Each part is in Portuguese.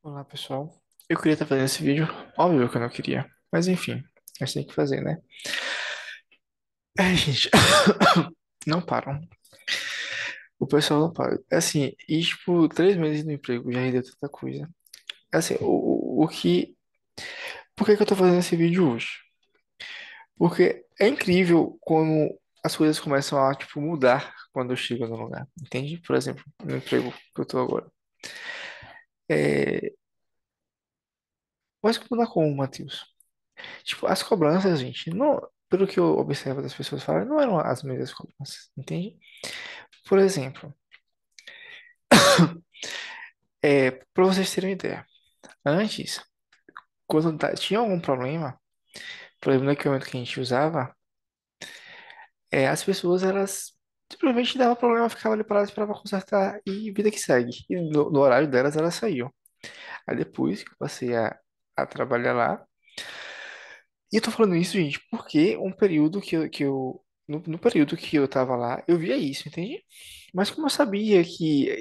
Olá, pessoal. Eu queria estar fazendo esse vídeo. Óbvio que eu não queria. Mas enfim, a gente tem que fazer, né? É, gente. Não param. O pessoal não para. Assim, e tipo, 3 meses no emprego já rendeu tanta coisa. Assim, o que. Por que que eu tô fazendo esse vídeo hoje? Porque é incrível como as coisas começam a, tipo, mudar quando eu chego no lugar. Entende? Por exemplo, no emprego que eu tô agora. É. Mas mudar como, Matheus? Tipo, as cobranças, gente, não, pelo que eu observo das pessoas falarem, não eram as mesmas cobranças, entende? Por exemplo, para vocês terem uma ideia, antes, quando tinha algum problema, por exemplo, no equipamento que a gente usava, as pessoas, elas simplesmente davam problema, ficavam ali paradas, esperavam consertar e vida que segue. E no horário delas, elas saíam. Aí depois que eu passei a trabalhar lá, e eu tô falando isso, gente, porque um período no período que eu tava lá, eu via isso, entende? Mas como eu sabia que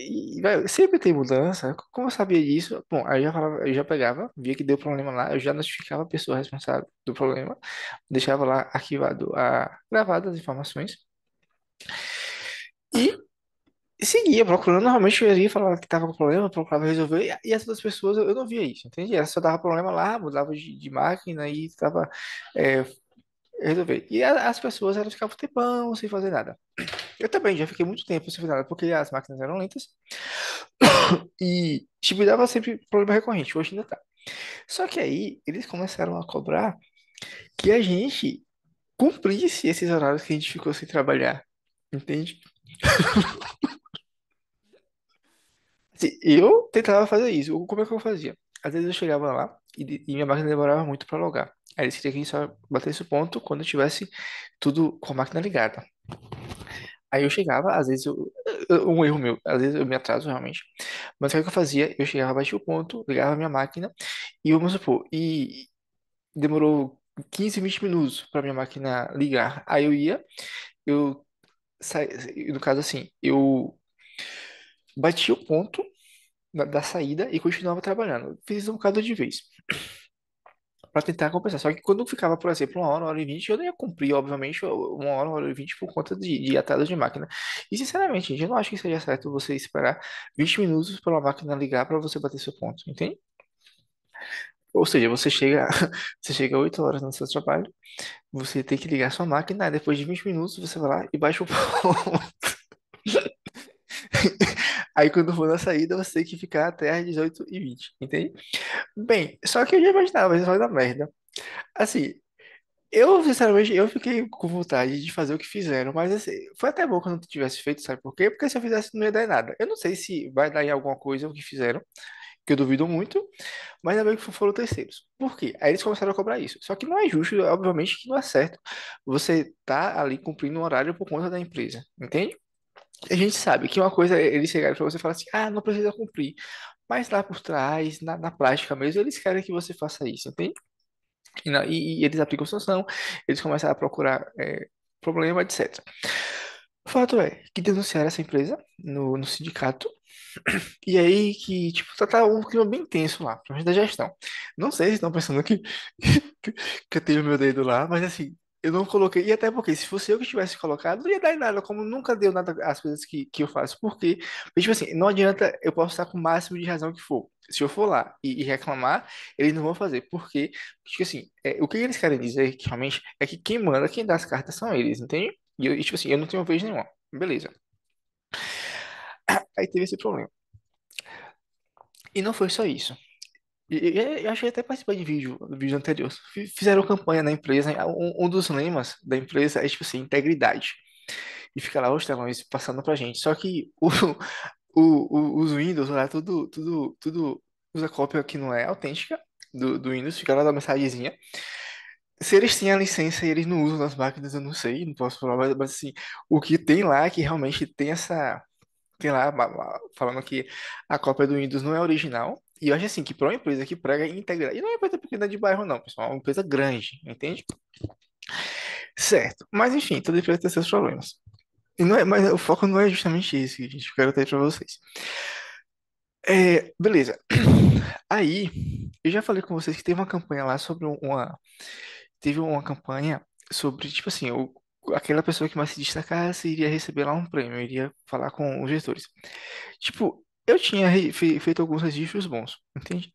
sempre tem mudança, como eu sabia disso, bom, aí eu já falava, eu já pegava, via que deu problema lá, eu já notificava a pessoa responsável do problema, deixava lá arquivado, gravado as informações e seguia procurando. Normalmente eu ia falar que tava com problema, procurava resolver, e as outras pessoas eu não via isso, entende? Ela só dava problema lá, mudava de máquina e tava. é, Resolver. E as pessoas, elas ficavam um tempão sem fazer nada. Eu também já fiquei muito tempo sem fazer nada, porque as máquinas eram lentas e tipo, dava sempre problema recorrente. Hoje ainda tá. Só que aí, eles começaram a cobrar que a gente cumprisse esses horários que a gente ficou sem trabalhar. Entende? Assim, eu tentava fazer isso. Como é que eu fazia? Às vezes eu chegava lá e minha máquina demorava muito para logar. Aí eles queriam que só batesse o ponto quando eu tivesse tudo com a máquina ligada. Aí eu chegava, às vezes um erro meu, às vezes eu me atraso realmente. Mas o que é que eu fazia? Eu chegava, baixia o ponto, ligava a minha máquina e vamos supor, e demorou 15, 20 minutos para minha máquina ligar. Aí eu no caso assim, eu batia o ponto da saída e continuava trabalhando. Fiz isso um bocado de vez, para tentar compensar. Só que quando ficava, por exemplo, 1 hora, 1 hora e 20, eu não ia cumprir, obviamente, 1 hora, 1 hora e 20 por conta de atraso de máquina. E, sinceramente, gente, eu não acho que seja certo você esperar 20 minutos para uma máquina ligar para você bater seu ponto, entende? Ou seja, você chega, você chega 8 horas no seu trabalho, você tem que ligar sua máquina, aí depois de 20 minutos você vai lá e baixa o ponto. Aí quando for na saída, você tem que ficar até às 18h20, entende? Bem, só que eu já imaginava, isso vai dar merda. Assim, eu, sinceramente, eu fiquei com vontade de fazer o que fizeram, mas assim, foi até bom que eu não tivesse feito, sabe por quê? Porque se eu fizesse não ia dar em nada. Eu não sei se vai dar em alguma coisa o que fizeram, que eu duvido muito, mas ainda bem que foram terceiros. Por quê? Aí eles começaram a cobrar isso. Só que não é justo, obviamente que não é certo você tá ali cumprindo um horário por conta da empresa, entende? A gente sabe que uma coisa é eles chegarem pra você e falar assim, ah, não precisa cumprir. Mas lá por trás, na prática mesmo, eles querem que você faça isso, entende? E eles aplicam sanção, eles começam a procurar problema, etc. O fato é que denunciaram essa empresa no sindicato, e aí que, tipo, tá um clima bem tenso lá, principalmente da gestão. Não sei se estão pensando que eu tenho meu dedo lá, mas assim, eu não coloquei, e até porque se fosse eu que tivesse colocado, não ia dar em nada, como nunca deu nada às coisas que eu faço. Porque, tipo assim, não adianta, eu posso estar com o máximo de razão que for. Se eu for lá e reclamar, eles não vão fazer. Porque assim, o que eles querem dizer que realmente é que quem manda, quem dá as cartas são eles, entende? Tipo assim, eu não tenho vez nenhuma. Beleza. Aí teve esse problema. E não foi só isso. Eu achei até participar de vídeo anterior. Fizeram campanha na empresa. Um dos lemas da empresa é, tipo assim, integridade. E fica lá os telões passando pra gente. Só que os Windows lá, tudo usa cópia que não é autêntica do Windows. Fica lá da mensagenzinha. Se eles têm a licença e eles não usam nas máquinas, eu não sei, não posso falar, mas assim, o que tem lá é que realmente tem essa. Tem lá falando que a cópia do Windows não é original. E eu acho assim que para uma empresa que prega integridade, e não é uma empresa pequena de bairro, não, pessoal, é uma empresa grande, entende? Certo. Mas enfim, toda empresa tem seus problemas. E não é, mas o foco não é justamente esse que a gente quer ter para vocês. Beleza. Aí, eu já falei com vocês que teve uma campanha lá sobre teve uma campanha sobre, tipo assim, aquela pessoa que mais se destacasse iria receber lá um prêmio, iria falar com os gestores. Tipo, eu tinha feito alguns registros bons, entende?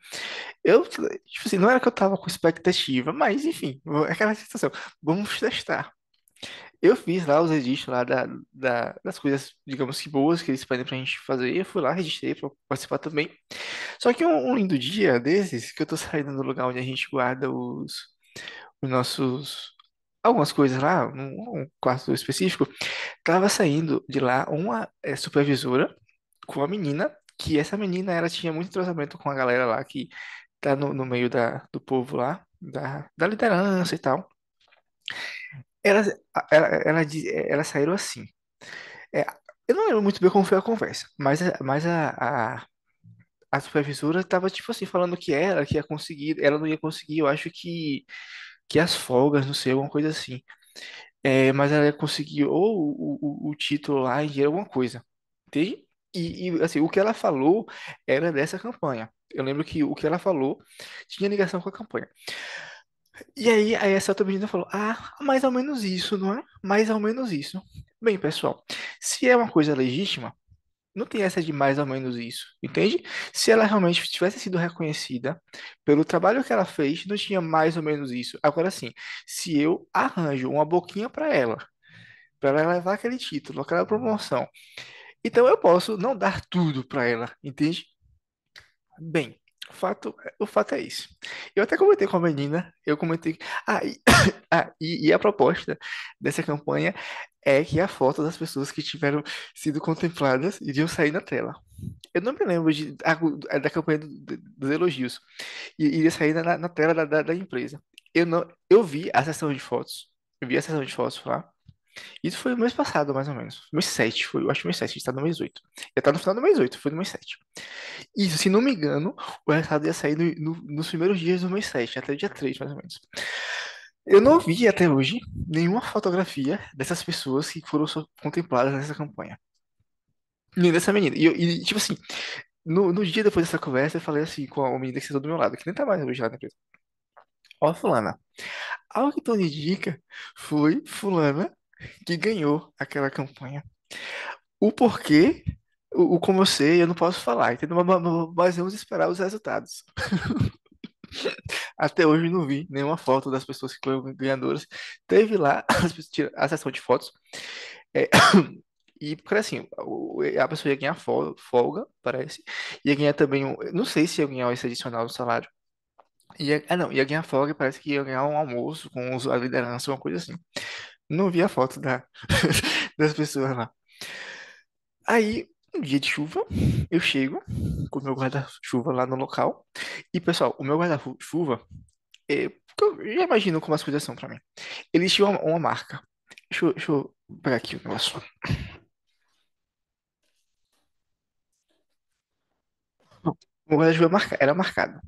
Eu, tipo assim, não era que eu tava com expectativa, mas enfim, é aquela situação. Vamos testar. Eu fiz lá os registros lá das coisas, digamos que boas que eles pedem pra gente fazer. Eu fui lá, registrei pra participar também. Só que um lindo dia desses, que eu tô saindo do lugar onde a gente guarda os nossos. Algumas coisas lá, num quarto específico, tava saindo de lá uma supervisora com uma menina, que essa menina ela tinha muito entrosamento com a galera lá que tá no meio do povo lá, da liderança e tal. Elas, elas saíram assim. É, eu não lembro muito bem como foi a conversa, a supervisora tava, tipo assim, falando que ia conseguir, ela não ia conseguir, eu acho que as folgas, não sei, alguma coisa assim. Mas ela ia conseguir ou o título lá em dinheiro, alguma coisa. Entende? Assim, o que ela falou era dessa campanha. Eu lembro que o que ela falou tinha ligação com a campanha. E aí essa outra menina falou, mais ou menos isso, não é? Mais ou menos isso. Bem, pessoal, se é uma coisa legítima, não tem essa de mais ou menos isso, entende? Se ela realmente tivesse sido reconhecida pelo trabalho que ela fez, não tinha mais ou menos isso. Agora sim, se eu arranjo uma boquinha para ela levar aquele título, aquela promoção, então eu posso não dar tudo para ela, entende? Bem, o fato é isso. Eu até comentei com a menina, eu comentei. Ah, e, e a proposta dessa campanha é que a foto das pessoas que tiveram sido contempladas iriam sair na tela. Eu não me lembro da campanha dos elogios. E iria sair na tela da empresa. Eu não, eu vi a sessão de fotos. Eu vi a sessão de fotos lá. Isso foi no mês passado, mais ou menos. Mês 7, foi, eu acho que mês 7, a gente tá no mês 8. Já tá no final do mês 8, foi no mês 7. Isso, se não me engano, o resultado ia sair nos primeiros dias do mês 7, até o dia 3, mais ou menos. Eu não vi até hoje nenhuma fotografia dessas pessoas que foram contempladas nessa campanha. Nem dessa menina. Tipo assim, no dia depois dessa conversa, eu falei assim com a menina que sentou do meu lado, que nem tá mais hoje lá na empresa. Ó, fulana, ao que tudo indica, foi fulana que ganhou aquela campanha. O porquê, como eu sei, eu não posso falar, entendeu? Mas vamos esperar os resultados. Até hoje eu não vi nenhuma foto das pessoas que foram ganhadoras. Teve lá a sessão de fotos. é, e, porque assim, a pessoa ia ganhar folga, parece. Ia ganhar também não sei se ia ganhar esse adicional do salário. Não, ia ganhar folga e parece que ia ganhar um almoço com a liderança, uma coisa assim. Não vi a foto das pessoas lá. Aí, um dia de chuva, eu chego com o meu guarda-chuva lá no local. E, pessoal, o meu guarda-chuva, porque eu já imagino como as coisas são pra mim. Eles tinham uma marca. Deixa eu pegar aqui o negócio. O guarda-chuva era marcado.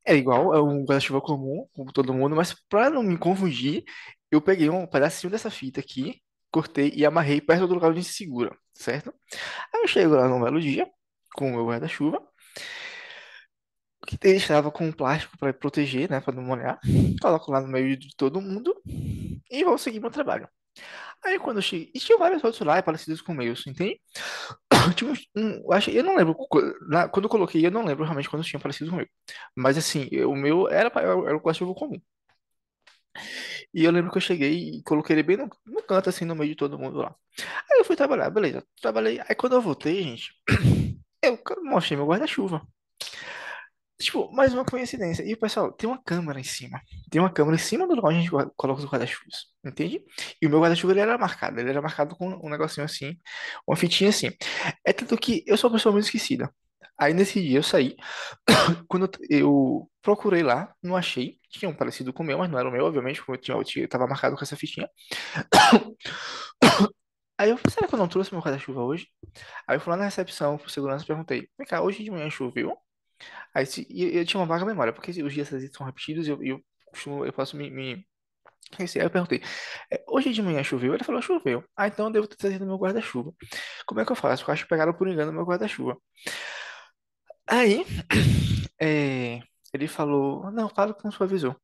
Era igual a um guarda-chuva comum, como todo mundo, mas pra não me confundir, eu peguei um pedacinho dessa fita aqui, cortei e amarrei perto do lugar onde se segura, certo? Aí eu chego lá num belo dia, com o meu guarda-chuva, que ele estava com um plástico para proteger, né, para não molhar. Coloco lá no meio de todo mundo e vou seguir meu trabalho. Aí quando eu cheguei, e tinha vários outros lá parecidos com o meu, entende? Tinha eu não lembro, quando eu coloquei, eu não lembro realmente quando tinha parecido com o meu. Mas assim, o meu era o guarda-chuva comum. E eu lembro que eu cheguei e coloquei ele bem no canto, assim, no meio de todo mundo lá. Aí eu fui trabalhar, beleza. Trabalhei. Aí quando eu voltei, gente, eu mostrei meu guarda-chuva. Tipo, mais uma coincidência. E, pessoal, tem uma câmera em cima. Tem uma câmera em cima do lugar onde a gente coloca os guarda-chuvas. Entende? E o meu guarda-chuva ele era marcado. Ele era marcado com um negocinho assim, uma fitinha assim. É tanto que eu sou uma pessoa muito esquecida. Aí nesse dia eu saí. Quando eu procurei lá, não achei. Tinha um parecido com o meu, mas não era o meu, obviamente, porque eu tava marcado com essa fitinha. Aí eu falei, será que eu não trouxe meu guarda-chuva hoje? Aí eu fui lá na recepção, pro segurança, e perguntei, vem cá, hoje de manhã choveu? E eu tinha uma vaga memória, porque os dias são repetidos e eu posso me esquecer. Aí eu perguntei, hoje de manhã choveu? Ele falou, choveu. Ah, então eu devo ter trazido meu guarda-chuva. Como é que eu faço? Eu acho que pegaram por engano meu guarda-chuva. Aí, é, ele falou, não, fala com o supervisor.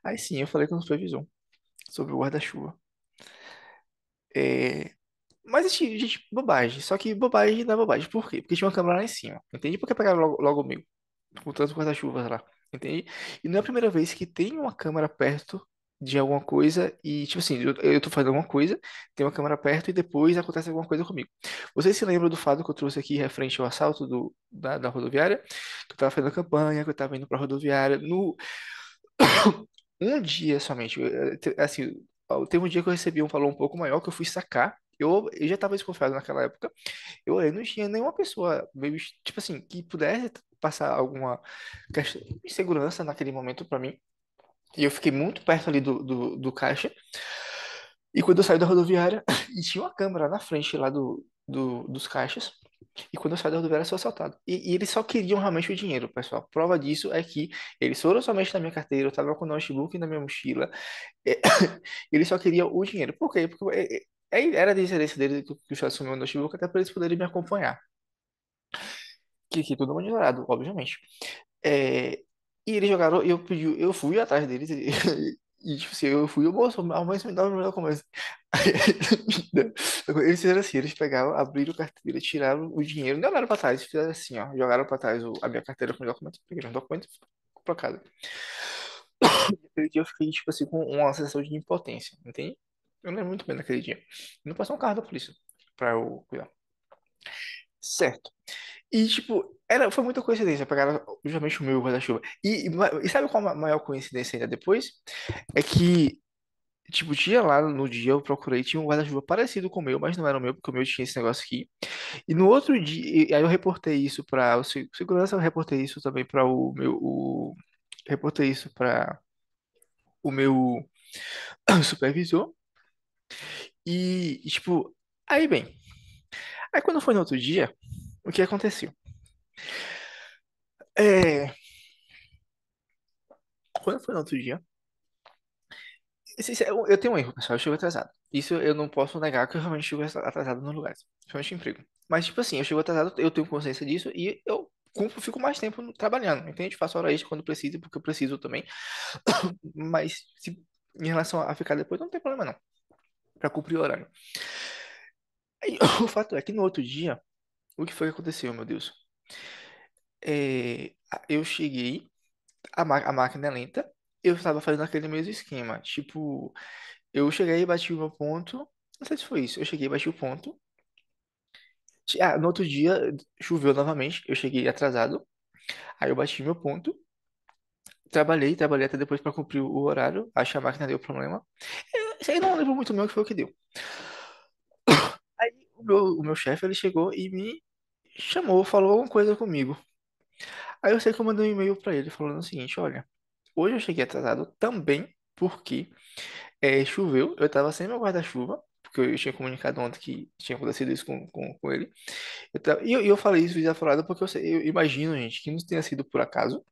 Aí sim, eu falei com o supervisor sobre o guarda-chuva. É, mas, gente, bobagem. Só que bobagem não é bobagem. Por quê? Porque tinha uma câmera lá em cima. Entende? Por que pegaram logo o meu? Com tanto guarda-chuvas lá. Entende? E não é a primeira vez que tem uma câmera perto de alguma coisa e, tipo assim, eu tô fazendo alguma coisa, tem uma câmera perto e depois acontece alguma coisa comigo. Vocês se lembram do fato que eu trouxe aqui referente ao assalto da rodoviária? Que eu tava fazendo campanha, que eu tava indo pra rodoviária. No, um dia somente. Assim, teve um dia que eu recebi um valor um pouco maior que eu fui sacar. Eu já estava desconfiado naquela época. Eu olhei, não tinha nenhuma pessoa, meio, tipo assim, que pudesse passar alguma questão de insegurança naquele momento para mim. E eu fiquei muito perto ali do caixa. E quando eu saí da rodoviária, e tinha uma câmera na frente lá dos caixas. E quando eu saí da rodoviária, eu sou assaltado. E eles só queriam realmente o dinheiro, pessoal. Prova disso é que eles foram somente na minha carteira, eu tava com o notebook na minha mochila. É, eles só queriam o dinheiro. Por quê? Porque era de interesse deles que eu assumisse o meu notebook até para eles poderem me acompanhar. Que tudo monitorado, obviamente. É, e eles jogaram, eu fui atrás deles e, tipo assim, eu fui, moço, almoço me dá o meu documento. Eles fizeram assim, eles pegaram, abriram a carteira, tiraram o dinheiro, não olharam pra trás, fizeram assim, ó, jogaram pra trás a minha carteira com o documento, pegaram o documento e foram pra casa. Aquele dia eu fiquei, tipo assim, com uma sensação de impotência, entende? Eu não lembro muito bem daquele dia. Não passou um carro da polícia pra eu cuidar. Certo. E, tipo, foi muita coincidência. Pegaram justamente o meu guarda-chuva. E sabe qual a maior coincidência ainda depois? É que, tipo, tinha lá no dia, eu procurei, tinha um guarda-chuva parecido com o meu, mas não era o meu, porque o meu tinha esse negócio aqui. E no outro dia, aí eu reportei isso para o segurança, eu reportei isso também para reportei isso para o meu supervisor. Tipo, aí bem. Aí quando foi no outro dia, o que aconteceu? É, quando foi no outro dia, eu tenho um erro, pessoal, eu chego atrasado. Isso eu não posso negar que eu realmente chego atrasado nos lugares, principalmente em emprego. Mas, tipo assim, eu chego atrasado, eu tenho consciência disso e eu fico mais tempo trabalhando, entende? Faço hora extra quando preciso, porque eu preciso também. Mas, em relação a ficar depois, não tem problema não, pra cumprir o horário. Aí, o fato é que no outro dia, o que foi que aconteceu, meu Deus? Eu cheguei, a máquina é lenta, eu estava fazendo aquele mesmo esquema, tipo. Eu cheguei e bati o meu ponto. Não sei se foi isso. Eu cheguei e bati o ponto. No outro dia choveu novamente. Eu cheguei atrasado. Aí eu bati meu ponto. Trabalhei até depois para cumprir o horário. Acho que a máquina deu problema. Isso aí não lembro muito bem o que foi o que deu. Aí o meu chefe ele chegou e me chamou, falou alguma coisa comigo. Aí eu sei que eu mandei um e-mail para ele falando o seguinte: olha, hoje eu cheguei atrasado também porque choveu. Eu tava sem meu guarda-chuva. Porque eu tinha comunicado ontem que tinha acontecido isso com ele. E eu falei isso já falado porque eu imagino, gente, que não tenha sido por acaso.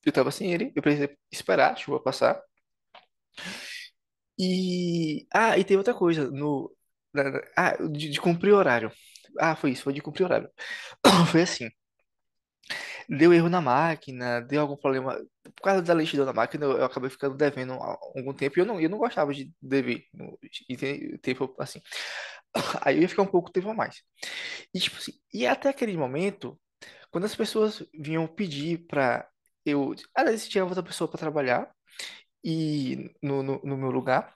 Eu tava sem ele, eu precisei esperar a chuva passar. E teve outra coisa de cumprir horário. Foi isso, foi de cumprir horário. Foi assim, deu erro na máquina, deu algum problema. Por causa da lentidão da máquina, eu acabei ficando devendo algum tempo e eu não gostava de dever tempo assim. Aí eu ia ficar um pouco tempo a mais. E tipo assim, e até aquele momento. Quando as pessoas vinham pedir pra eu, às vezes tinha outra pessoa pra trabalhar e no meu lugar,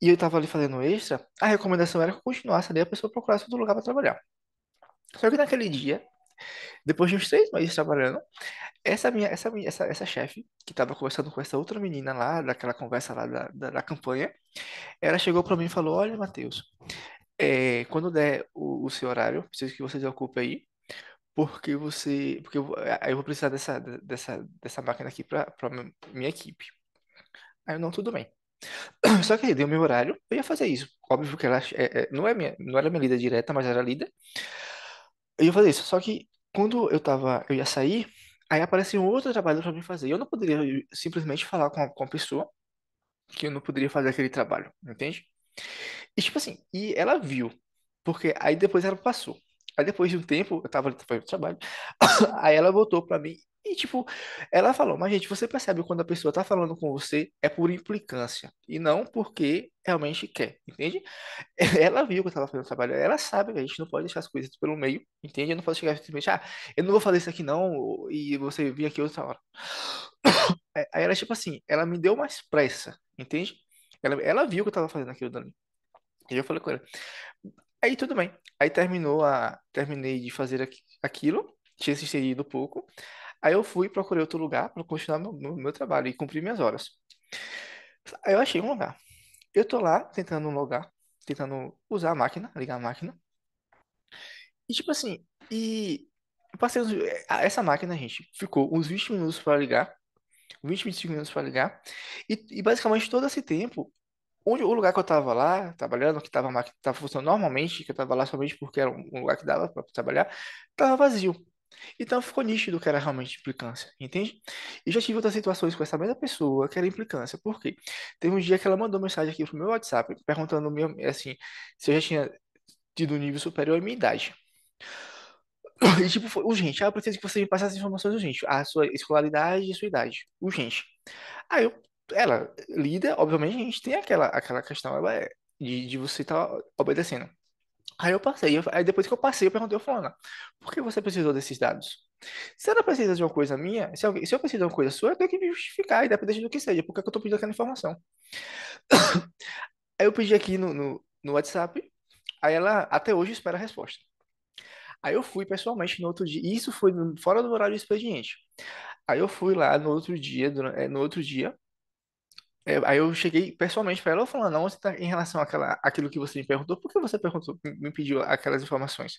e eu tava ali fazendo extra, a recomendação era que eu continuasse ali, a pessoa procurasse outro lugar pra trabalhar. Só que naquele dia, depois de uns 3 meses trabalhando, essa chefe, que tava conversando com essa outra menina lá, daquela conversa lá da campanha, ela chegou pra mim e falou: Olha, Matheus, quando der o seu horário, preciso que você se ocupe aí. Aí eu vou precisar dessa máquina aqui pra minha equipe. Aí eu, não, tudo bem. Só que aí deu meu horário, eu ia fazer isso. Óbvio que ela não era minha líder direta, mas era líder. Eu ia fazer isso. Só que quando eu ia sair, aí aparecia um outro trabalho pra mim fazer. E eu não poderia simplesmente falar com a pessoa que eu não poderia fazer aquele trabalho, entende? E tipo assim, e ela viu, porque aí depois ela passou. Aí depois de um tempo, eu tava ali fazendo trabalho, aí ela voltou pra mim e, tipo, ela falou, mas gente, você percebe quando a pessoa tá falando com você é por implicância e não porque realmente quer, entende? Ela viu que eu tava fazendo trabalho, ela sabe que a gente não pode deixar as coisas pelo meio, entende? Eu não posso chegar e simplesmente, eu não vou fazer isso aqui não, e você vir aqui outra hora. Aí ela, tipo assim, ela me deu mais pressa, entende? Ela viu que eu tava fazendo aquilo dali. E eu falei com ela. Aí tudo bem. Aí terminei de fazer aquilo, tinha se estendido um pouco. Aí eu fui, procurei outro lugar para continuar meu trabalho e cumprir minhas horas. Aí eu achei um lugar. Eu tô lá tentando logar, tentando usar a máquina, ligar a máquina. E tipo assim, eu passei essa máquina, gente, ficou uns 20 minutos para ligar, 20, 25 minutos para ligar. E basicamente todo esse tempo, onde o lugar que eu tava lá, trabalhando, que tava a máquina tava funcionando normalmente, que eu tava lá somente porque era um lugar que dava para trabalhar, tava vazio. Então ficou nítido que era realmente implicância, entende? E já tive outras situações com essa mesma pessoa que era implicância. Por quê? Teve um dia que ela mandou mensagem aqui pro meu WhatsApp perguntando assim, se eu já tinha tido um nível superior à minha idade. E tipo, foi urgente. Eu preciso que você me passe as informações urgentes. A sua escolaridade e a sua idade. Urgente. Aí ela, líder, obviamente, a gente tem aquela questão ela de você estar obedecendo. Aí eu passei, aí depois que eu passei, eu perguntei ao fulano, por que você precisou desses dados? Se ela precisa de uma coisa minha, se eu preciso de uma coisa sua, eu tenho que me justificar, independente do que seja, porque é que eu tô pedindo aquela informação. Aí eu pedi aqui no WhatsApp, aí ela até hoje espera a resposta. Aí eu fui pessoalmente no outro dia, e isso foi fora do horário do expediente. Aí eu fui lá no outro dia, no outro dia, aí eu cheguei pessoalmente para ela falando, não, você tá, em relação àquilo que você me perguntou, por que você perguntou, me pediu aquelas informações?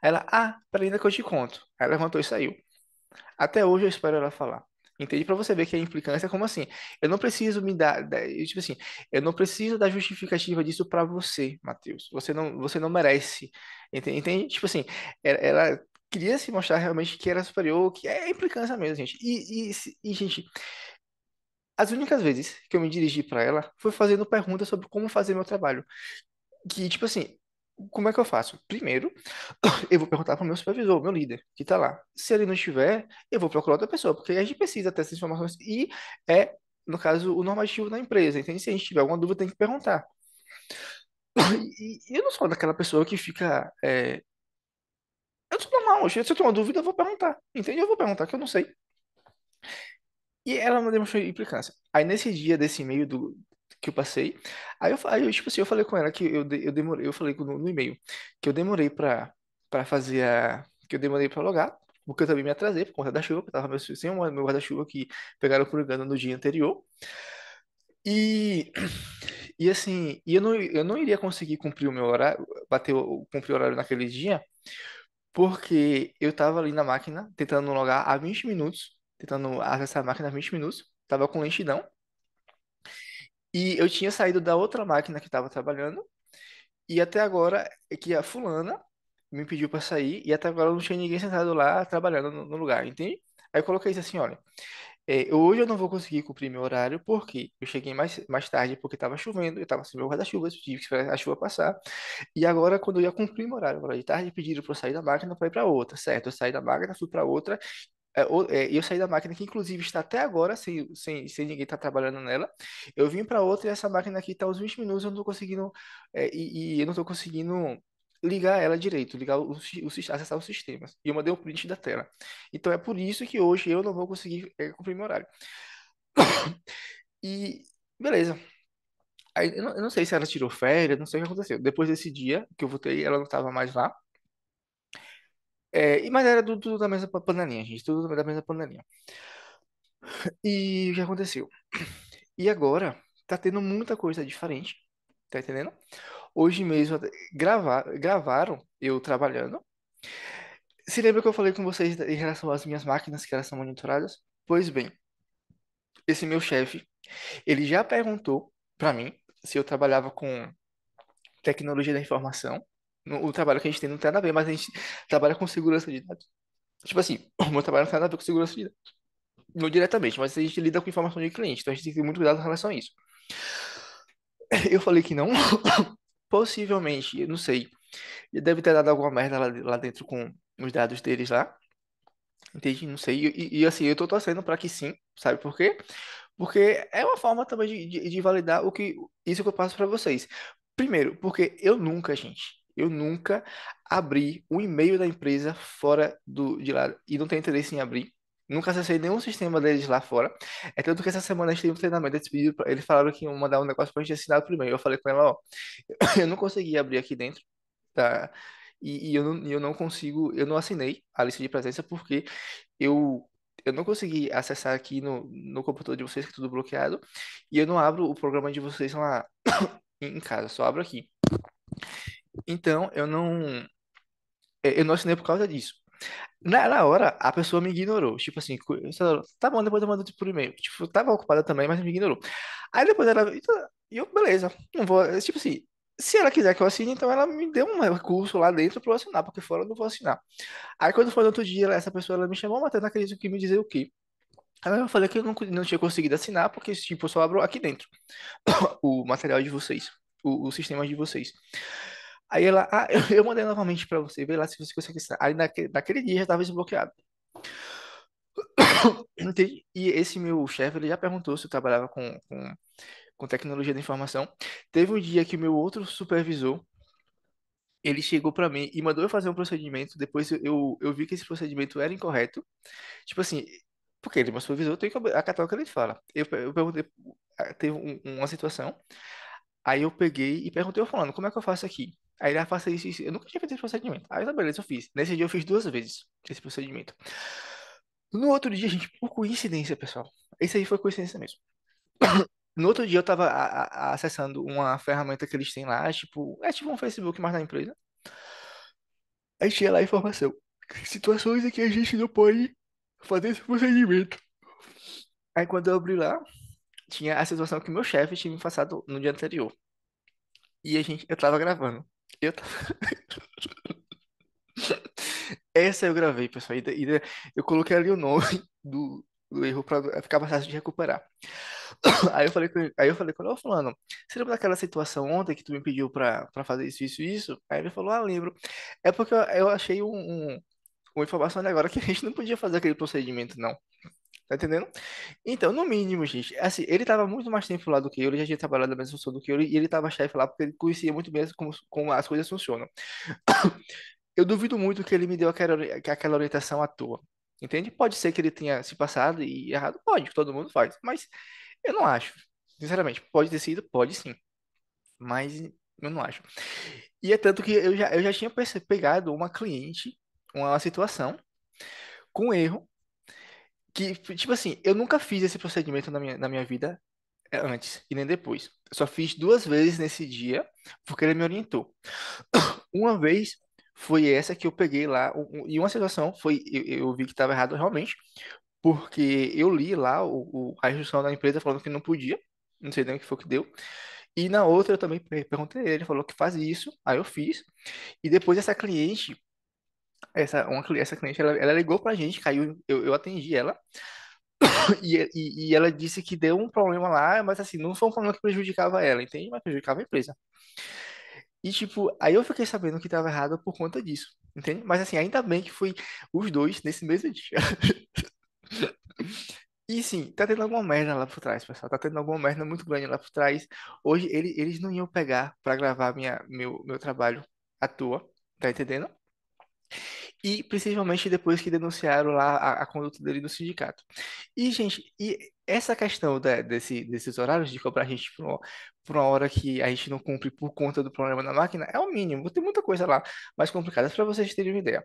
Aí ela, peraí, ainda que eu te conto. Aí ela levantou e saiu. Até hoje eu espero ela falar. Entende? Pra você ver que a implicância é como assim. Eu não preciso me dar, tipo assim, eu não preciso da justificativa disso pra você, Matheus. Você não merece. Entende? Entende? Tipo assim, ela queria se mostrar realmente que era superior, que é implicância mesmo, gente. Gente, as únicas vezes que eu me dirigi pra ela foi fazendo perguntas sobre como fazer meu trabalho. Que, tipo assim, como é que eu faço? Primeiro, eu vou perguntar para o meu supervisor, meu líder, que está lá. Se ele não estiver, eu vou procurar outra pessoa, porque a gente precisa ter essas informações e é, no caso, o normativo da empresa. Então, se a gente tiver alguma dúvida, tem que perguntar. E eu não sou daquela pessoa que fica. Eu sou normal, se eu tenho uma dúvida, eu vou perguntar. Entende? Eu vou perguntar, que eu não sei. E ela não demonstrou implicância. Aí, nesse dia desse e-mail que eu passei, tipo assim, eu falei com ela que eu demorei, eu falei no e-mail que eu demorei para fazer que eu demorei para logar, porque eu também me atrasei por conta da chuva, porque eu tava sem meu guarda-chuva que pegaram por engano no dia anterior. E, e assim, eu não iria conseguir cumprir o meu horário, cumprir o horário naquele dia, porque eu tava ali na máquina tentando logar há 20 minutos, tentando acessar a máquina há 20 minutos, tava com lentidão. E eu tinha saído da outra máquina que estava trabalhando, e até agora é que a fulana me pediu para sair, e até agora não tinha ninguém sentado lá trabalhando no lugar, entende? Aí eu coloquei isso assim, olha, hoje eu não vou conseguir cumprir meu horário, porque eu cheguei mais tarde porque estava chovendo, eu estava sem meu guarda-chuva, tive que esperar a chuva passar, e agora quando eu ia cumprir meu horário, agora de tarde, pediram para eu sair da máquina para ir para outra, certo? Eu saí da máquina, fui para outra, eu saí da máquina que inclusive está até agora sem ninguém estar trabalhando nela. Eu vim para outra e essa máquina aqui está uns 20 minutos, eu não estou conseguindo e eu não estou conseguindo ligar ela direito, acessar os sistemas. E eu mandei o print da tela. Então é por isso que hoje eu não vou conseguir cumprir meu horário. E beleza. Aí, eu não sei se ela tirou férias, não sei o que aconteceu. Depois desse dia que eu voltei, ela não estava mais lá. Mas era tudo da mesma panelinha, gente. Tudo da mesma panelinha. E o que aconteceu? E agora tá tendo muita coisa diferente, tá entendendo? Hoje mesmo gravaram eu trabalhando. Se lembra que eu falei com vocês em relação às minhas máquinas que elas são monitoradas? Pois bem, esse meu chefe, ele já perguntou pra mim se eu trabalhava com tecnologia da informação. O trabalho que a gente tem não tem nada a ver, mas a gente trabalha com segurança de dados. Tipo assim, o meu trabalho não tem nada a ver com segurança de dados. Não diretamente, mas a gente lida com informação de cliente, então a gente tem que ter muito cuidado em relação a isso. Eu falei que não, possivelmente, eu não sei. E deve ter dado alguma merda lá dentro com os dados deles lá. Entendi, não sei. E, assim, eu tô torcendo pra que sim, sabe por quê? Porque é uma forma também de validar isso que eu passo pra vocês. Primeiro, porque eu nunca abri o e-mail da empresa fora de lá e não tenho interesse em abrir. Nunca acessei nenhum sistema deles lá fora. É tanto que essa semana a gente teve um treinamento, eles falaram que iam mandar um negócio pra gente assinar por e-mail. Eu falei com ela, ó, eu não consegui abrir aqui dentro, tá? Eu não consigo, eu não assinei a lista de presença porque eu, eu não consegui acessar aqui no computador de vocês, que é tudo bloqueado, e eu não abro o programa de vocês lá em casa, só abro aqui. Então, eu não assinei por causa disso. Na hora, a pessoa me ignorou. Tipo assim, tá bom, depois eu mando por e-mail. Tipo, tava ocupada também, mas me ignorou. Aí depois ela, e eu, beleza, não vou, tipo assim, se ela quiser que eu assine, então ela me deu um recurso lá dentro pra eu assinar, porque fora eu não vou assinar. Aí quando foi no outro dia, essa pessoa ela me chamou, Matheus, não acredito que me dizer o quê? Aí eu falei que eu não tinha conseguido assinar, porque, tipo, eu só abro aqui dentro o material de vocês, o sistema de vocês. Aí ela, eu mandei novamente pra você, vê lá se você consegue assinar. Aí naquele dia já tava desbloqueado. Entendi. E esse meu chefe, ele já perguntou se eu trabalhava com tecnologia da informação. Teve um dia que o meu outro supervisor, ele chegou pra mim e mandou eu fazer um procedimento. Depois eu vi que esse procedimento era incorreto. Tipo assim, porque ele é meu supervisor, eu tenho que acatar o que ele fala. Eu perguntei, teve uma situação, aí eu peguei e perguntei ao fulano, como é que eu faço aqui? Aí ele, faça isso, isso. Eu nunca tinha feito esse procedimento. Aí, tá, beleza, eu fiz. Nesse dia eu fiz duas vezes esse procedimento. No outro dia, gente, por coincidência, pessoal, esse aí foi coincidência mesmo. No outro dia eu tava acessando uma ferramenta que eles têm lá, tipo, é tipo um Facebook mais da empresa. Aí tinha lá a informação. Situações em que a gente não pode fazer esse procedimento. Aí quando eu abri lá, tinha a situação que o meu chefe tinha me passado no dia anterior. E eu tava gravando. Eu, ta- Essa eu gravei, pessoal. Eu coloquei ali o nome do erro pra ficar mais fácil de recuperar. Aí eu falei com ele, ô fulano, você lembra daquela situação ontem que tu me pediu pra fazer isso, isso, isso? Aí ele falou, lembro. É porque eu achei uma informação ali agora que a gente não podia fazer aquele procedimento, não. Tá entendendo? Então, no mínimo, gente, assim, ele tava muito mais tempo lá do que eu, ele já tinha trabalhado na mesma função do que eu, e ele tava chefe lá porque ele conhecia muito bem como as coisas funcionam. Eu duvido muito que ele me deu aquela orientação à toa. Entende? Pode ser que ele tenha se passado e errado, pode, todo mundo faz, mas eu não acho. Sinceramente, pode ter sido, pode sim, mas eu não acho. E é tanto que eu já tinha pegado uma cliente, uma situação com erro, que, tipo assim, eu nunca fiz esse procedimento na minha vida antes e nem depois. Eu só fiz duas vezes nesse dia, porque ele me orientou. Uma vez foi essa que eu peguei lá, e uma situação foi, eu vi que estava errado realmente, porque eu li lá a instrução da empresa falando que não podia, não sei nem o que foi que deu. E na outra eu também perguntei a ele, falou que faz isso, aí eu fiz. E depois essa cliente, essa cliente, ela ligou pra gente, caiu, eu atendi ela. E ela disse que deu um problema lá, mas assim, não foi um problema que prejudicava ela, entende? Mas prejudicava a empresa. E tipo, aí eu fiquei sabendo que estava errado por conta disso, entende? Mas assim, ainda bem que foi os dois nesse mesmo dia. E sim, tá tendo alguma merda lá por trás, pessoal. Tá tendo alguma merda muito grande lá por trás. Hoje eles não iam pegar pra gravar meu trabalho à toa, tá entendendo? E principalmente depois que denunciaram lá a conduta dele no sindicato. E, gente, essa questão desses horários de cobrar a gente por uma hora que a gente não cumpre por conta do problema na máquina é o mínimo. Tem muita coisa lá mais complicada para vocês terem uma ideia.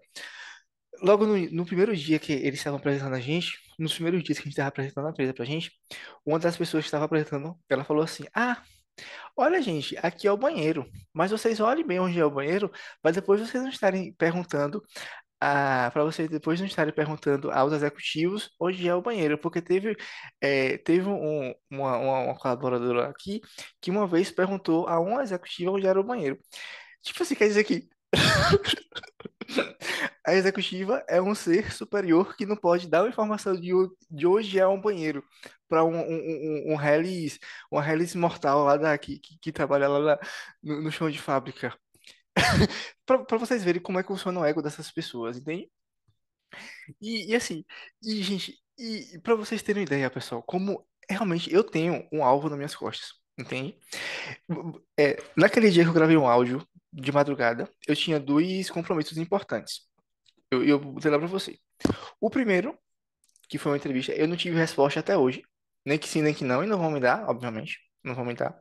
Logo no primeiro dia que eles estavam apresentando a gente, nos primeiros dias que a gente estava apresentando a empresa pra gente, uma das pessoas que estava apresentando, ela falou assim: olha, gente, aqui é o banheiro, mas vocês olhem bem onde é o banheiro, para depois vocês não estarem perguntando para vocês depois não estarem perguntando aos executivos onde é o banheiro, porque teve uma colaboradora aqui que uma vez perguntou a uma executiva onde era o banheiro. Tipo assim, quer dizer que a executiva é um ser superior que não pode dar uma informação de onde é um banheiro para um Hellis mortal lá que trabalha lá no chão de fábrica. Pra vocês verem como é que funciona o ego dessas pessoas, entende? E assim, gente, e pra vocês terem ideia, pessoal, como realmente eu tenho um alvo nas minhas costas, entende? Naquele dia que eu gravei um áudio de madrugada, eu tinha dois compromissos importantes. Eu botei lá pra você. O primeiro, que foi uma entrevista, eu não tive resposta até hoje. Nem que sim, nem que não, e não vão me dar, obviamente. Não vão me dar,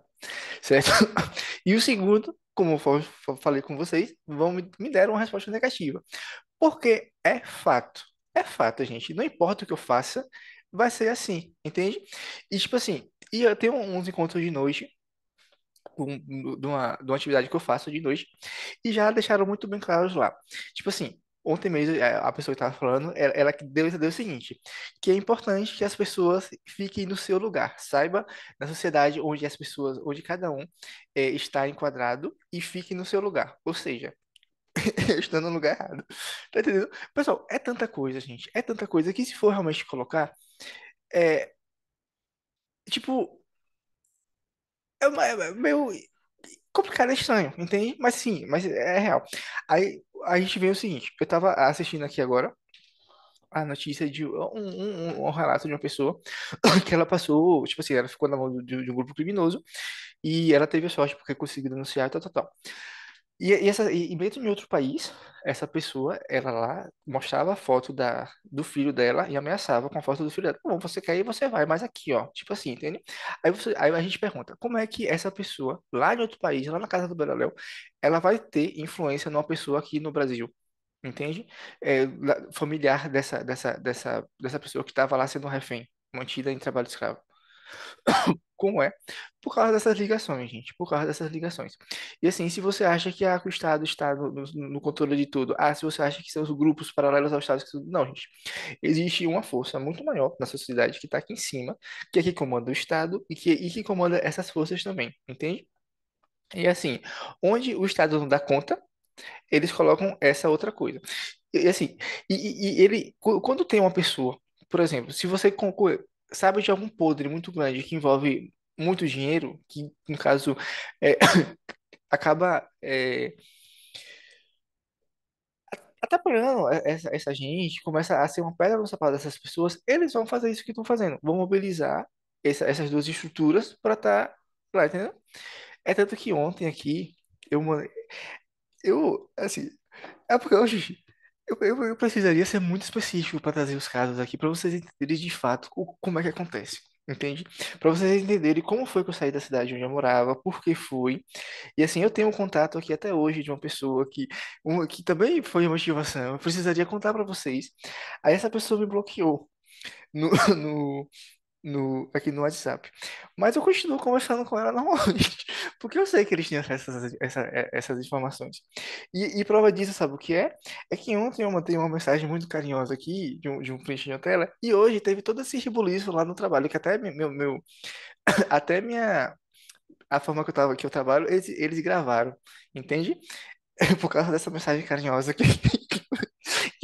certo? E o segundo, como eu falei com vocês, me deram uma resposta negativa. Porque é fato. É fato, gente. Não importa o que eu faça, vai ser assim, entende? E tipo assim, e eu tenho uns encontros de noite de uma atividade que eu faço de noite, e já deixaram muito bem claros lá. Tipo assim, ontem mesmo a pessoa que estava falando, ela que deu o seguinte, que é importante que as pessoas fiquem no seu lugar, saiba, na sociedade onde as pessoas, onde cada um está enquadrado e fique no seu lugar. Ou seja, eu estou no lugar errado. Tá entendendo? Pessoal, é tanta coisa, gente. É tanta coisa que se for realmente colocar, é, tipo, é meio complicado, é estranho, entende? Mas sim, mas é real. Aí a gente vê o seguinte, eu tava assistindo aqui agora a notícia de um relato de uma pessoa que ela passou, tipo assim, ela ficou na mão de um grupo criminoso e ela teve a sorte porque conseguiu denunciar, tal, tal, tal. E mesmo em outro país, essa pessoa, ela lá mostrava a foto do filho dela e ameaçava com a foto do filho dela. Bom, você quer ir, você vai, mas aqui, ó. Tipo assim, entende? Aí a gente pergunta, como é que essa pessoa, lá em outro país, lá na casa do Beleléu, ela vai ter influência numa pessoa aqui no Brasil? Entende? Familiar dessa pessoa que estava lá sendo refém, mantida em trabalho escravo. Como é? Por causa dessas ligações, gente. Por causa dessas ligações. E assim, se você acha que o Estado está no controle de tudo, se você acha que são os grupos paralelos ao Estado que tudo. Não, gente. Existe uma força muito maior na sociedade que está aqui em cima, que é que comanda o Estado e que comanda essas forças também, entende? E assim, onde o Estado não dá conta, eles colocam essa outra coisa. E assim, quando tem uma pessoa, por exemplo, se você sabe de algum podre muito grande que envolve muito dinheiro, que no caso é, acaba atrapalhando essa gente, começa a ser uma pedra no sapato dessas pessoas, eles vão fazer isso que estão fazendo, vão mobilizar essas duas estruturas para estar lá, entendeu? É tanto que ontem aqui, eu, assim, é porque hoje eu precisaria ser muito específico para trazer os casos aqui, para vocês entenderem de fato como é que acontece, entende? Para vocês entenderem como foi que eu saí da cidade onde eu morava, por que fui. E assim, eu tenho um contato aqui até hoje de uma pessoa que também foi motivação. Eu precisaria contar para vocês. Aí essa pessoa me bloqueou no, no, aqui no WhatsApp. Mas eu continuo conversando com ela normalmente, porque eu sei que eles tinham acesso a essas informações. E prova disso, sabe o que é? É que ontem eu mandei uma mensagem muito carinhosa aqui, de um print de uma tela, e hoje teve todo esse rebuliço lá no trabalho, que até até a forma que eu trabalho, eles gravaram, entende? Por causa dessa mensagem carinhosa que,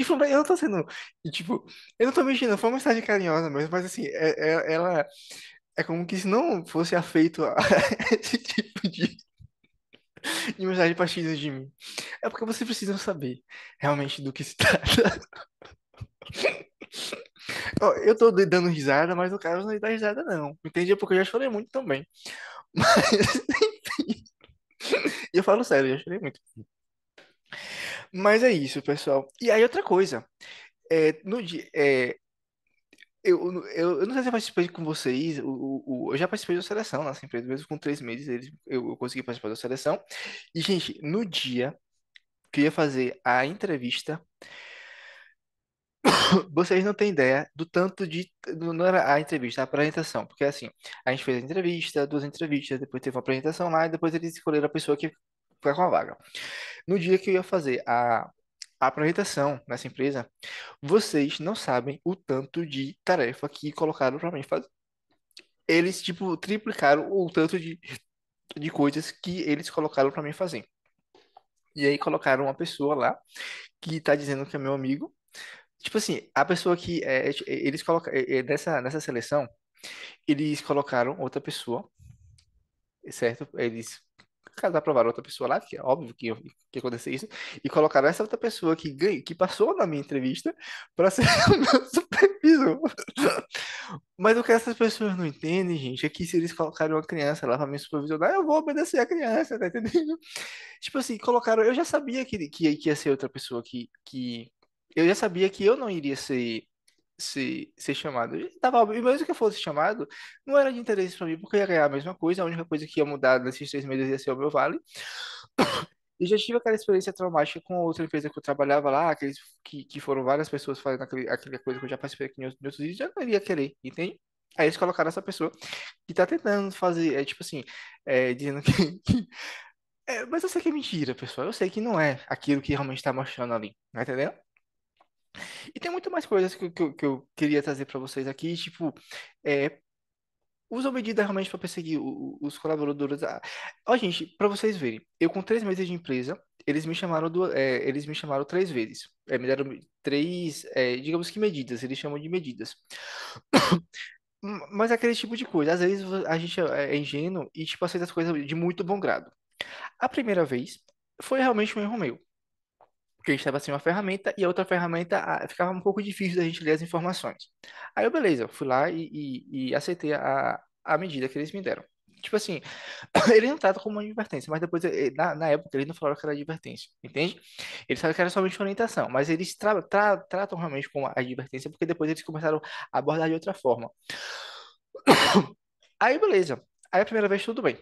eu não tô sendo, e, tipo, eu não tô mentindo, foi uma mensagem carinhosa mesmo, mas assim, ela é como que se não fosse afeito a esse tipo de mensagem partida de mim. É porque vocês precisam saber realmente do que se trata. Ó, eu tô dando risada, mas o cara não dá risada, não. Entende? É porque eu já chorei muito também. Mas, e eu falo sério, eu já chorei muito. Mas é isso, pessoal. E aí, outra coisa. No dia, eu não sei se eu participei com vocês. Eu já participei da seleção nessa empresa, mesmo com 3 meses, eu consegui participar da seleção. E, gente, no dia que eu ia fazer a entrevista, vocês não têm ideia do tanto de. Não era a entrevista, a apresentação. Porque assim, a gente fez a entrevista, duas entrevistas, depois teve uma apresentação lá, e depois eles escolheram a pessoa que fica com a vaga. No dia que eu ia fazer a apresentação nessa empresa, vocês não sabem o tanto de tarefa que colocaram pra mim fazer. Eles, tipo, triplicaram o tanto de coisas que eles colocaram pra mim fazer. E aí colocaram uma pessoa lá que tá dizendo que é meu amigo. Tipo assim, a pessoa que eles colocam nessa seleção, eles colocaram outra pessoa, certo? Eles caso aprovaram outra pessoa lá, que é óbvio que ia acontecer isso, e colocaram essa outra pessoa que passou na minha entrevista para ser o meu supervisor. Mas o que essas pessoas não entendem, gente, é que se eles colocarem uma criança lá pra me supervisionar, eu vou obedecer a criança, tá entendendo? Tipo assim, colocaram. Eu já sabia que ia ser outra pessoa que. Eu já sabia que eu não iria ser chamado. Eu tava, e mesmo que eu fosse chamado, não era de interesse pra mim, porque eu ia ganhar a mesma coisa. A única coisa que ia mudar nesses 3 meses ia ser o meu vale. E já tive aquela experiência traumática com outra empresa que eu trabalhava lá, aqueles que foram várias pessoas fazendo aquela coisa que eu já participei aqui em outros vídeos, já não iria querer, entende? Aí eles colocaram essa pessoa que tá tentando fazer, tipo assim, dizendo mas eu sei que é mentira, pessoal. Eu sei que não é aquilo que realmente tá mostrando ali, tá entendendo? E tem muito mais coisas que eu queria trazer pra vocês aqui, tipo, é, usam medidas realmente para perseguir os colaboradores. Ó, gente, para vocês verem, eu com 3 meses de empresa, eles me chamaram 3 vezes. Me deram três, digamos que medidas, eles chamam de medidas. Mas é aquele tipo de coisa, às vezes a gente é ingênuo e tipo aceita as coisas de muito bom grado. A primeira vez foi realmente um erro meu, porque a gente estava sem uma ferramenta e a outra ferramenta ficava um pouco difícil da gente ler as informações. Aí eu, beleza, eu fui lá e aceitei a medida que eles me deram. Tipo assim, ele não trata como uma advertência, mas depois, na época, eles não falaram que era advertência, entende? Eles falaram que era somente uma orientação, mas eles tratam realmente como advertência, porque depois eles começaram a abordar de outra forma. Aí, beleza. Aí, a primeira vez, tudo bem.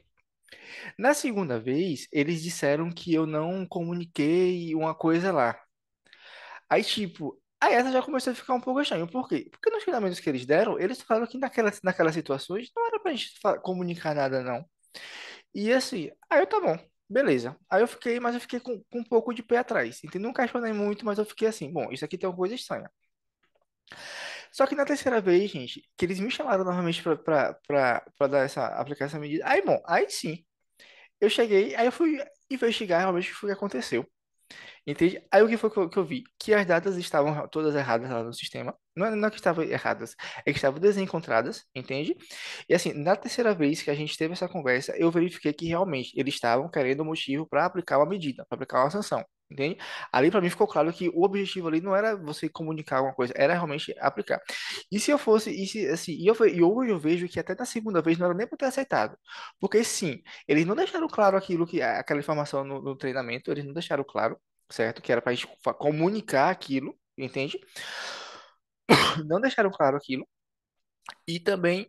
Na segunda vez, eles disseram que eu não comuniquei uma coisa lá. Aí, tipo, aí essa já começou a ficar um pouco estranho. Por quê? Porque nos treinamentos que eles deram, eles falaram que naquelas situações não era pra gente comunicar nada, não. E assim, aí eu tá bom, beleza. Aí eu fiquei, mas eu fiquei com um pouco de pé atrás. Entendeu? Não questionei muito, mas eu fiquei assim, bom, isso aqui tem uma coisa estranha. Só que na terceira vez, gente, que eles me chamaram novamente pra dar essa, aplicar essa medida. Aí, bom, aí sim, eu cheguei, aí eu fui investigar realmente o que foi que aconteceu. Entende? Aí o que foi que eu vi? Que as datas estavam todas erradas lá no sistema. Não é que estavam erradas, é que estavam desencontradas, entende? E assim, na terceira vez que a gente teve essa conversa, eu verifiquei que realmente eles estavam querendo um motivo para aplicar uma medida, para aplicar uma sanção. Entende? Ali para mim ficou claro que o objetivo ali não era você comunicar alguma coisa, era realmente aplicar. E se eu fosse, e se, assim, e hoje eu vejo que até na segunda vez não era nem para ter aceitado. Porque sim, eles não deixaram claro aquilo que aquela informação no treinamento, eles não deixaram claro, certo? Que era para a gente comunicar aquilo, entende? Não deixaram claro aquilo. E também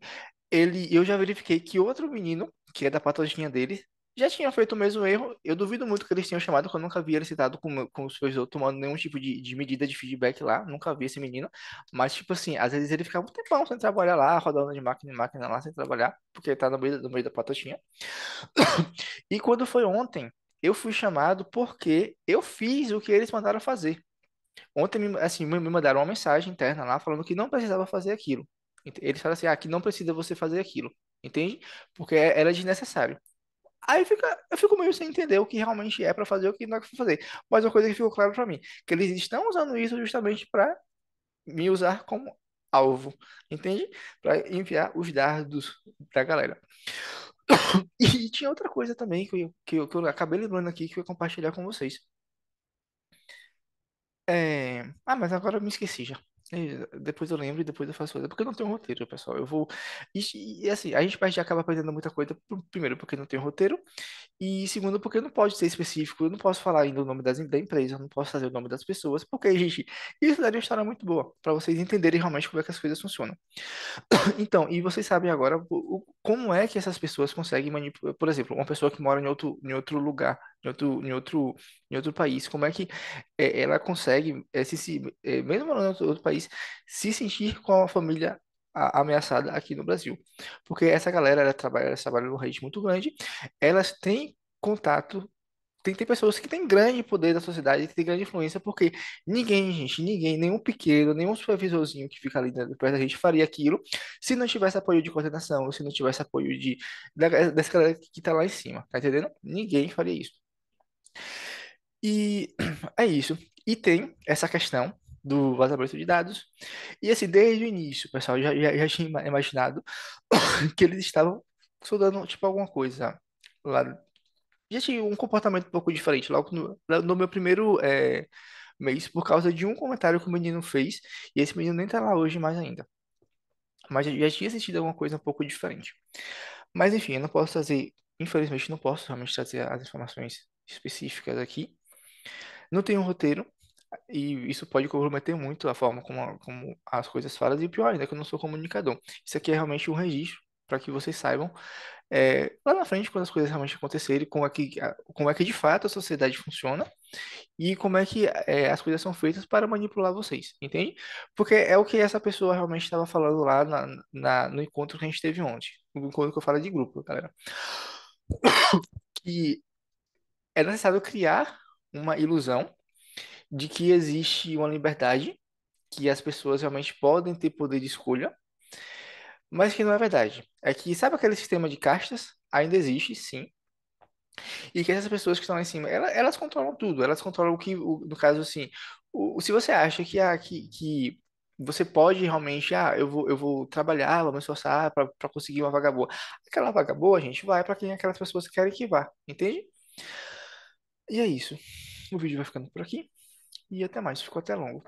eu já verifiquei que outro menino, que é da patologia dele, já tinha feito o mesmo erro. Eu duvido muito que eles tenham chamado, porque eu nunca vi ele citado com os supervisor tomando nenhum tipo de medida de feedback lá. Nunca vi esse menino. Mas, tipo assim, às vezes ele ficava um tempão sem trabalhar lá, rodando de máquina em máquina lá, sem trabalhar, porque tá no meio da patotinha. E quando foi ontem, eu fui chamado porque eu fiz o que eles mandaram fazer. Ontem, assim, me mandaram uma mensagem interna lá falando que não precisava fazer aquilo. Eles falaram assim, que não precisa você fazer aquilo, entende? Porque era desnecessário. Aí eu fico meio sem entender o que realmente é para fazer e o que não é para fazer. Mas uma coisa que ficou claro para mim, que eles estão usando isso justamente para me usar como alvo, entende? Para enviar os dardos da galera. E tinha outra coisa também que eu acabei lembrando aqui que eu ia compartilhar com vocês. Mas agora eu me esqueci já. Depois eu lembro e depois eu faço coisa. Porque eu não tenho roteiro, pessoal. Eu vou. E, assim, a gente já acaba aprendendo muita coisa. Primeiro, porque não tem roteiro. E segundo, porque não pode ser específico. Eu não posso falar ainda o nome da empresa. Eu não posso fazer o nome das pessoas. Porque, gente, isso daria uma história muito boa. Pra vocês entenderem realmente como é que as coisas funcionam. Então, e vocês sabem agora como é que essas pessoas conseguem manipular, por exemplo, uma pessoa que mora em outro lugar, em outro país, como é que ela consegue, mesmo morando em outro país, se sentir com a família ameaçada aqui no Brasil? Porque essa galera, ela trabalha num rede muito grande, elas têm contato. Tem pessoas que têm grande poder da sociedade, que têm grande influência, porque ninguém, gente, ninguém, nenhum pequeno, nenhum supervisorzinho que fica ali perto da gente faria aquilo se não tivesse apoio de coordenação, se não tivesse apoio dessa galera que tá lá em cima, tá entendendo? Ninguém faria isso. E é isso. E tem essa questão do vazamento de dados. E assim, desde o início, pessoal, já tinha imaginado que eles estavam estudando, tipo, alguma coisa lá. já tive um comportamento um pouco diferente logo no meu primeiro mês, por causa de um comentário que o menino fez, e esse menino nem tá lá hoje mais ainda. Mas eu já tinha sentido alguma coisa um pouco diferente. Mas enfim, eu não posso trazer, infelizmente não posso realmente trazer as informações específicas aqui. Não tem um roteiro, e isso pode comprometer muito a forma como as coisas falam, e pior ainda, que eu não sou comunicador. Isso aqui é realmente um registro para que vocês saibam lá na frente, quando as coisas realmente acontecerem, como é que de fato a sociedade funciona e como é que as coisas são feitas para manipular vocês, entende? Porque é o que essa pessoa realmente estava falando lá no encontro que a gente teve ontem, no encontro que eu falo de grupo, galera, que é necessário criar uma ilusão de que existe uma liberdade, que as pessoas realmente podem ter poder de escolha, mas que não é verdade. É que, sabe aquele sistema de castas? Ainda existe, sim. E que essas pessoas que estão lá em cima, elas controlam tudo. Elas controlam no caso, assim, se você acha que você pode realmente, eu vou trabalhar, vou me esforçar para conseguir uma vaga boa. Aquela vaga boa, gente, vai para quem aquelas pessoas querem que vá, entende? E é isso. O vídeo vai ficando por aqui e até mais. Ficou até longo.